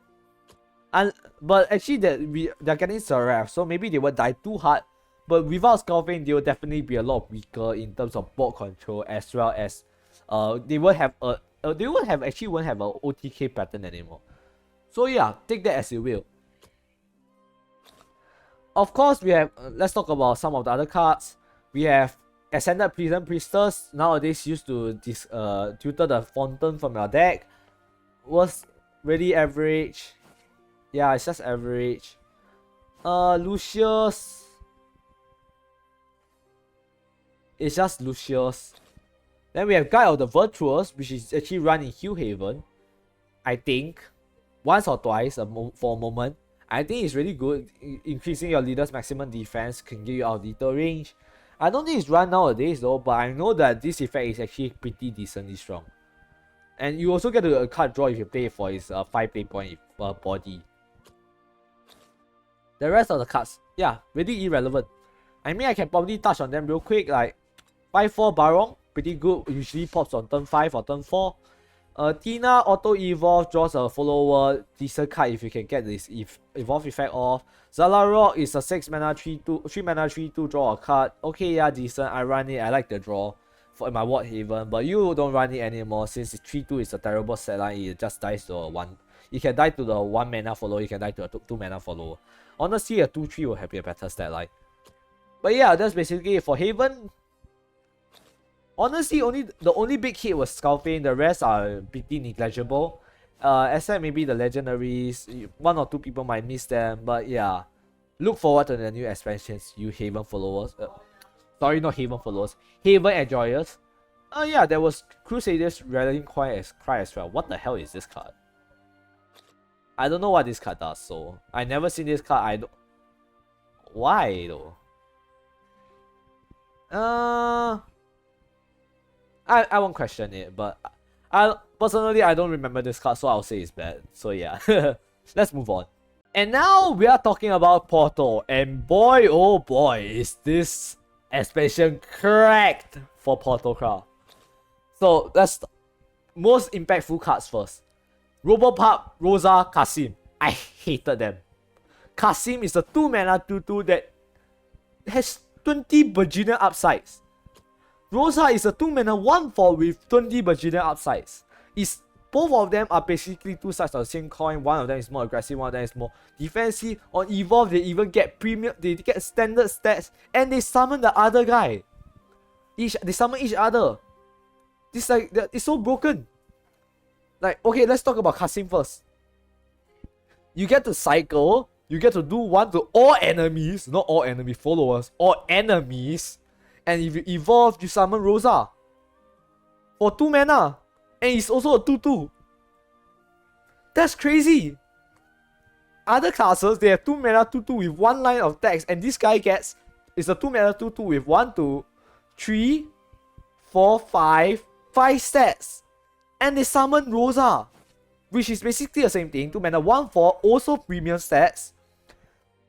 Speaker 1: But actually they're getting Seraph, so maybe they won't die too hard. But without Skullfane, they will definitely be a lot weaker in terms of board control, as well as they won't have a won't have an OTK pattern anymore. So yeah, take that as you will. Of course, we have let's talk about some of the other cards. We have Ascended Prison Priestess, nowadays used to tutor the Fountain from your deck. Was really average. Yeah, it's just average. Lucius, It's just Lucius. Then we have Guide of the Virtuous, which is actually run in Hill Haven. I think. Once or twice for a moment. I think it's really good. Increasing your leader's maximum defense can give you out of lethal range. I don't think it's run nowadays though, but I know that this effect is actually pretty decently strong. And you also get a card draw if you play for his 5 play point body. The rest of the cards, yeah, really irrelevant. I mean, I can probably touch on them real quick. Like 5/4 Baron, pretty good. Usually pops on turn 5 or turn 4. Tina auto evolve draws a follower, decent card if you can get this evolve effect off. Zalarok is a 6 mana 3/2, 3 mana 3/2 draw a card. Okay, yeah, decent. I run it. I like the draw for my Ward Haven, but you don't run it anymore since 3/2 is a terrible set line. It just dies to a 1. You can die to the 1 mana follower. You can die to a 2 mana follower. Honestly, a 2/3 will have a better stat line. But yeah, that's basically it for Haven. Honestly, the only big hit was Skullfane. The rest are pretty negligible. Except maybe the legendaries. 1 or 2 people might miss them. But yeah, look forward to the new expansions, you Haven followers. Sorry, not Haven followers. Haven enjoyers. Yeah, there was Crusaders Rallying Cry as well. What the hell is this card? I don't know what this card does, so I never seen this card. I don't. Why though? I won't question it, but personally I don't remember this card, so I'll say it's bad. So yeah, let's move on. And now we are talking about Portal, and boy oh boy is this expansion cracked for Portal Craft. So let's most impactful cards first. Robopop, Rosa, Kasim. I hated them. Kasim is a 2 mana 2/2 that has 20 bajillion upsides. Rosa is a 2 mana 1/4 with 20 bajillion upsides. Both of them are basically 2 sides of the same coin. One of them is more aggressive, one of them is more defensive. On Evolve, they even get premium, they get standard stats, and they summon the other guy. They summon each other. This it's so broken. Like, okay, let's talk about Kasim first. You get to cycle, you get to do 1 to all enemies, not all enemy followers, all enemies. And if you evolve, you summon Rosa for 2 mana. And it's also a 2/2. That's crazy. Other classes, they have 2 mana 2/2 with 1 line of text. And this guy gets, it's a 2 mana 2/2 with 1, 2, 3, 4, 5 stats. And they summon Rosa, which is basically the same thing. 2 mana 1/4, also premium stats.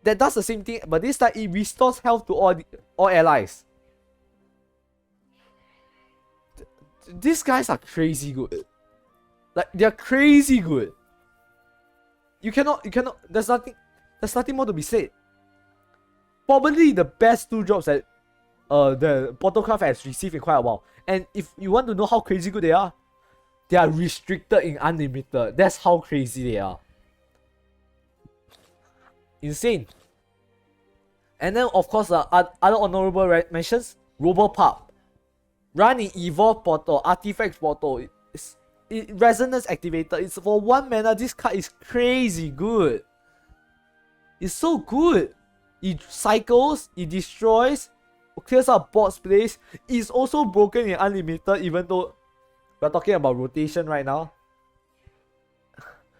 Speaker 1: That does the same thing, but this time it restores health to all allies. These guys are crazy good. Like, they're crazy good. You cannot, there's nothing more to be said. Probably the best 2 drops that the Portal Craft has received in quite a while. And if you want to know how crazy good they are restricted in unlimited. That's how crazy they are. Insane. And then of course the other honorable mentions, Robopop. Run in Evolve Portal, Artifacts Portal. Resonance activated. It's for 1 mana. This card is crazy good. It's so good. It cycles, it destroys, clears out board's place. It's also broken in unlimited, even though we're talking about rotation right now.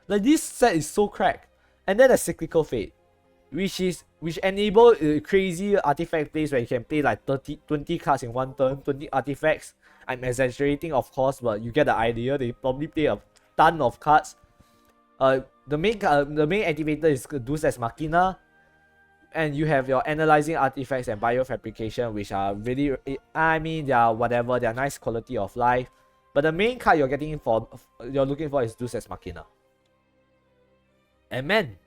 Speaker 1: Like, this set is so cracked. And then the Cyclical Fate, which enable crazy artifact plays where you can play like 20 cards in 1 turn, 20 artifacts. I'm exaggerating, of course, but you get the idea. They probably play a ton of cards. The main activator is Deus Ex Machina, and you have your analyzing artifacts and biofabrication, which are really, I mean, they are whatever. They are nice quality of life. But the main card you're looking for is Deus Ex Machina. And man,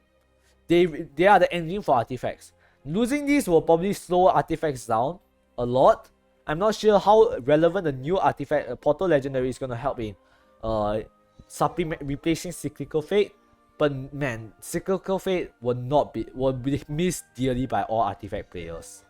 Speaker 1: they are the engine for artifacts. Losing these will probably slow artifacts down a lot. I'm not sure how relevant the new artifact Portal Legendary is going to help in replacing Cyclical Fate. But man, Cyclical Fate will be missed dearly by all artifact players.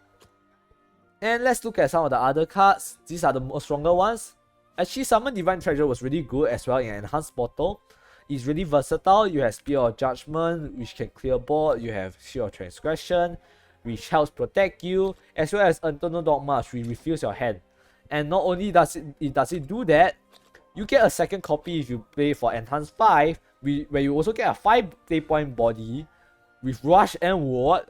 Speaker 1: And let's look at some of the other cards. These are the most stronger ones. Actually, Summon Divine Treasure was really good as well in Enhanced Portal. It's really versatile. You have Spear of Judgment, which can clear board. You have Shield of Transgression. which helps protect you, as well as Eternal Dogma, which refills your hand. And not only does it do that, you get a second copy if you play for Enhanced 5, where you also get a 5 play point body with Rush and Ward.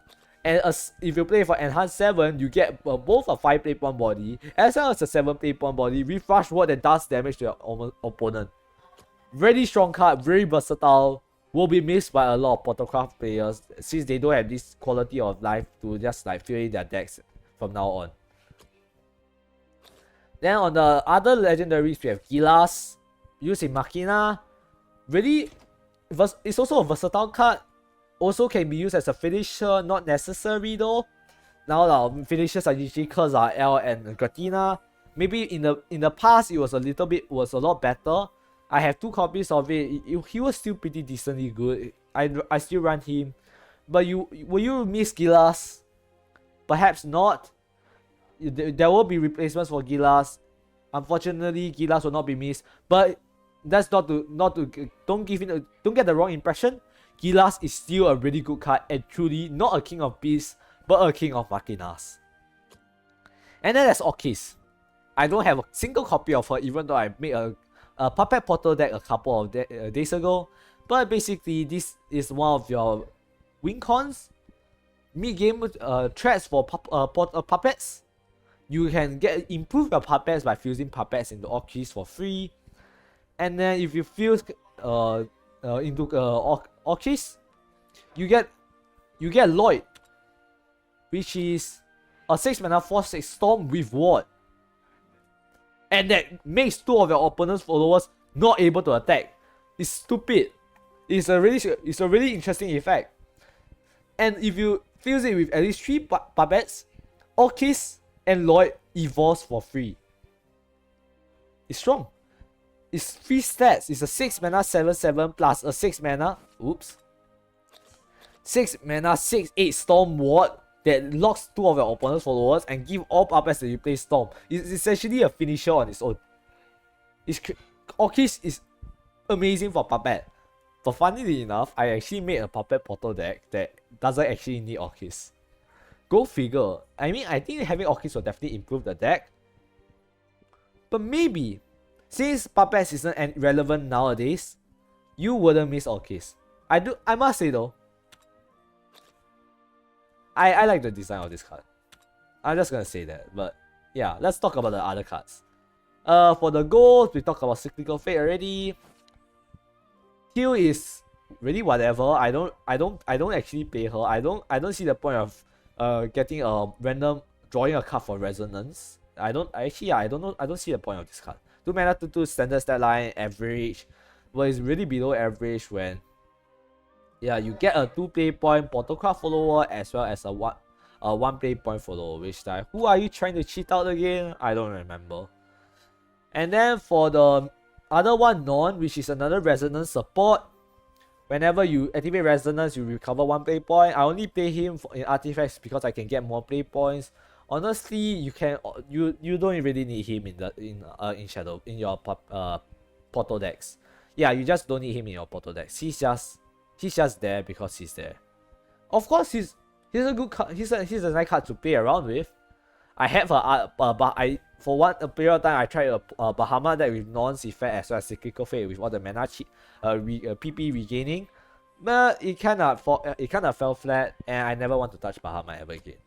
Speaker 1: And if you play for Enhanced 7, you get both a 5 play point body as well as a 7 play point body with Rush Ward that does damage to your opponent. Very strong card, very versatile, will be missed by a lot of Portalcraft players since they don't have this quality of life to just like fill in their decks from now on. Then on the other legendaries, we have Gilas, used in Machina. Really, it's also a versatile card. Also can be used as a finisher, not necessary though. Now our finishers are usually Curse L and Gratina. Maybe in the past it was a lot better. I have 2 copies of it. He was still pretty decently good. I still run him. But will you miss Gilas? Perhaps not. There will be replacements for Gilas. Unfortunately, Gilas will not be missed. But that's don't get the wrong impression. Gilas is still a really good card and truly not a king of beasts, but a king of machinas. And then there's Orchis. I don't have a single copy of her, even though I made a Puppet Portal deck a couple of days ago. But basically, this is one of your win cons, mid-game threats for puppets. You can improve your puppets by fusing puppets into Orchis for free. And then if you fuse into Orchis, you get Lloyd, which is a 6 mana 4/6 Storm with Ward. And that makes 2 of your opponent's followers not able to attack. It's stupid. It's a really interesting effect. And if you fuse it with at least 3 puppets, Orchis and Lloyd evolves for free. It's strong. It's 3 stats. It's a 6 mana 7/7 plus a 6 mana 6 mana 6/8 Storm Ward that locks 2 of your opponent's followers and give all puppets that you play Storm. It's essentially a finisher on its own. Orchis is amazing for puppet. But funnily enough, I actually made a Puppet Portal deck that doesn't actually need Orchis. Go figure. I mean, I think having Orchis will definitely improve the deck. But maybe, since Puppets isn't relevant nowadays, you wouldn't miss Orchis. I must say though, I like the design of this card. I'm just gonna say that. But yeah, let's talk about the other cards. For the goals, we talked about Cyclical Fate already. Heal is really whatever. I don't actually play her. I don't see the point of getting a random drawing a card for resonance. I don't see the point of this card. 2 mana 2/2 standard stat line average, but it's really below average when you get a 2 play point Portalcraft follower as well as a 1 play point follower, which like, who are you trying to cheat out again? I don't remember. And then for the other one, Non, which is another resonance support. Whenever you activate resonance, you recover 1 play point. I only play him in artifacts because I can get more play points. Honestly, you don't really need him in Shadow in your Portal decks. Yeah, you just don't need him in your Portal decks. He's just there because he's there. Of course, he's a good card. He's a nice card to play around with. I have for a period of time I tried a Bahama deck with Non's effect as well as Cyclical Fate with all the mana PP regaining, but it kind of fell flat, and I never want to touch Bahama ever again.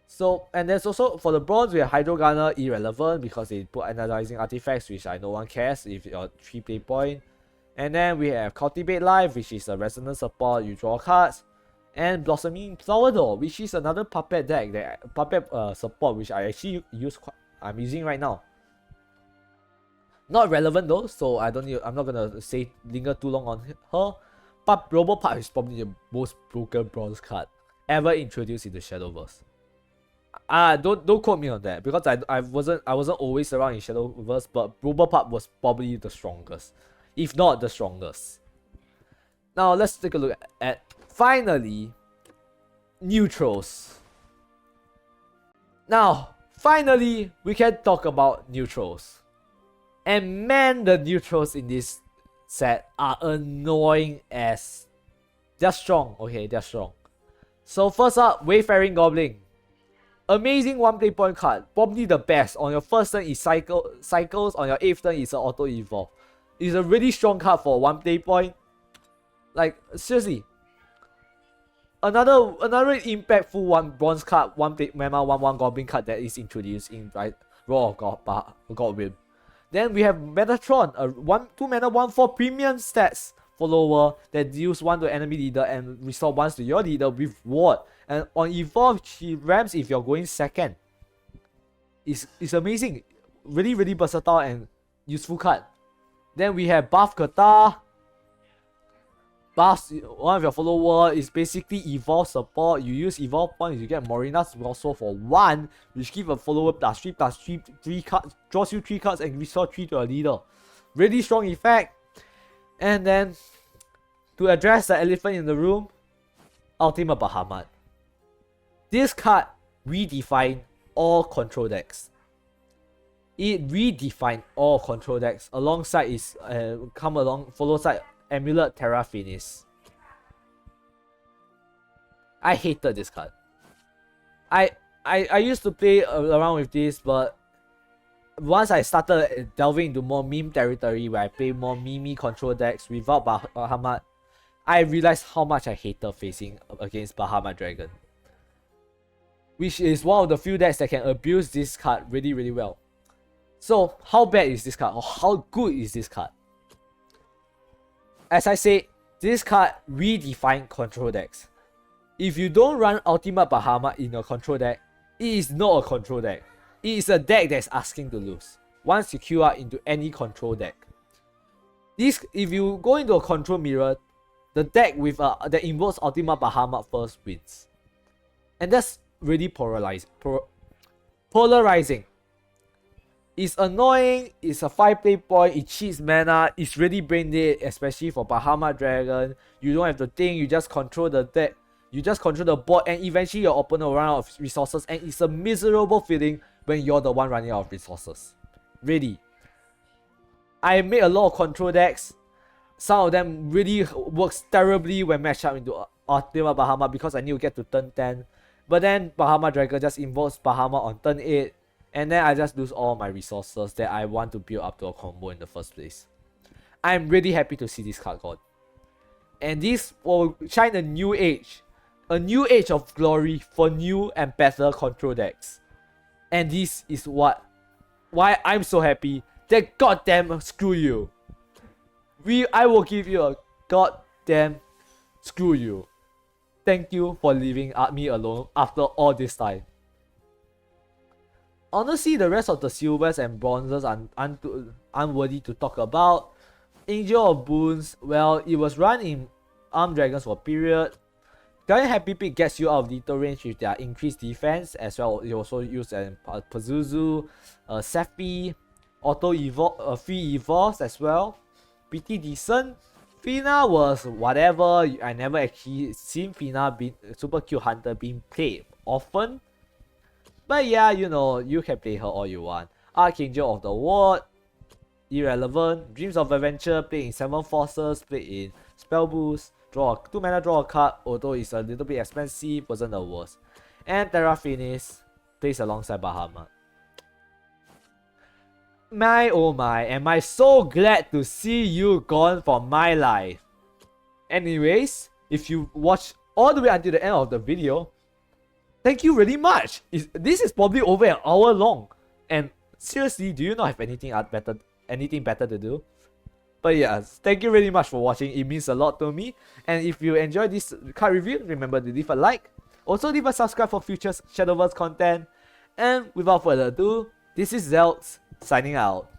Speaker 1: So, and there's also for the bronze we have Hydro Gunner irrelevant because they put analyzing artifacts, which no one cares if you're 3 play point. And then we have Cultivate Life, which is a resonance support, you draw cards. And Blossoming Flower Door, which is another puppet deck support which I actually I'm using right now. Not relevant though, so I'm not gonna linger too long on her. But Robopup is probably the most broken bronze card ever introduced in the Shadowverse. Don't quote me on that because I wasn't always around in Shadowverse, but Robopup was probably the strongest, if not the strongest. Now let's take a look at finally neutrals. Now finally we can talk about neutrals. And man, the neutrals in this set are annoying as they're strong. Okay, they're strong. So first up, Wayfaring Goblin. Amazing one play point card. Probably the best. On your first turn is cycles. On your 8th turn is an auto evolve. It's a really strong card for one play point. Like, seriously. Another impactful one bronze card, one play mana 1/1 goblin card that is introduced in Roar of Godwyrm. Then we have Metatron, a 2 mana 1/4 premium stats follower that deals 1 to enemy leader and restore 1 to your leader with ward. And on evolve, she ramps if you're going second. It's amazing. Really, really versatile and useful card. Then we have Buff Kata. Buffs, one of your follower is basically evolve support. You use evolve points, you get Morina's also for 1, which give a follower +3/+3 3 cards, draws you 3 cards and restore 3 to a leader. Really strong effect. And then to address the elephant in the room, Ultimate Bahamut. This card redefined all control decks. It redefined all control decks alongside its follow side Amulet Terra Finis. I hated this card. I used to play around with this, but once I started delving into more meme territory where I play more meme control decks without Bahamut, I realized how much I hated facing against Bahamut Dragon. Which is one of the few decks that can abuse this card really, really well. So, how bad is this card? Or how good is this card? As I said, this card redefined control decks. If you don't run Ultimate Bahamut in your control deck, it is not a control deck. It is a deck that's asking to lose once you queue out into any control deck. If you go into a control mirror, the deck with that invokes Ultimate Bahamut first wins. And that's really polarizing. It's annoying, it's a 5 play point, it cheats mana, it's really brain dead, especially for Bahamut Dragon. You don't have to think, you just control the deck, you just control the board, and eventually your opponent will run out of resources, and it's a miserable feeling when you're the one running out of resources. Really. I made a lot of control decks. Some of them really works terribly when matched up into Ultimate Bahamut because I need to get to turn 10. But then Bahamut Dragon just invokes Bahamut on turn 8. And then I just lose all my resources that I want to build up to a combo in the first place. I'm really happy to see this card gone. And this will shine a new age of glory for new and better control decks. And this is why I'm so happy that goddamn screw you. I will give you a goddamn screw you. Thank you for leaving me alone after all this time. Honestly, the rest of the silvers and bronzes are unworthy to talk about. Angel of Boons, well, it was run in Armed Dragons for a period. Guardian Happy Pick gets you out of lethal range with their increased defense, as well. You also use Pazuzu, Sephi, Auto Evolve, free evolves as well. Pretty decent. Fina was whatever. I never actually seen Fina being Super Cute Hunter being played often. But yeah, you know, you can play her all you want. Archangel of the Ward, irrelevant. Dreams of Adventure, played in 7 Forces, played in Spell Boost. Draw 2 mana, draw a card, although it's a little bit expensive, wasn't the worst. And Terra Finis, plays alongside Bahamut. My oh my, am I so glad to see you gone from my life. Anyways, if you watch all the way until the end of the video, thank you really much. This is probably over an hour long. And seriously, do you not have anything better to do? But yes, thank you really much for watching. It means a lot to me. And if you enjoyed this card review, remember to leave a like. Also leave a subscribe for future Shadowverse content. And without further ado, this is Zelx signing out.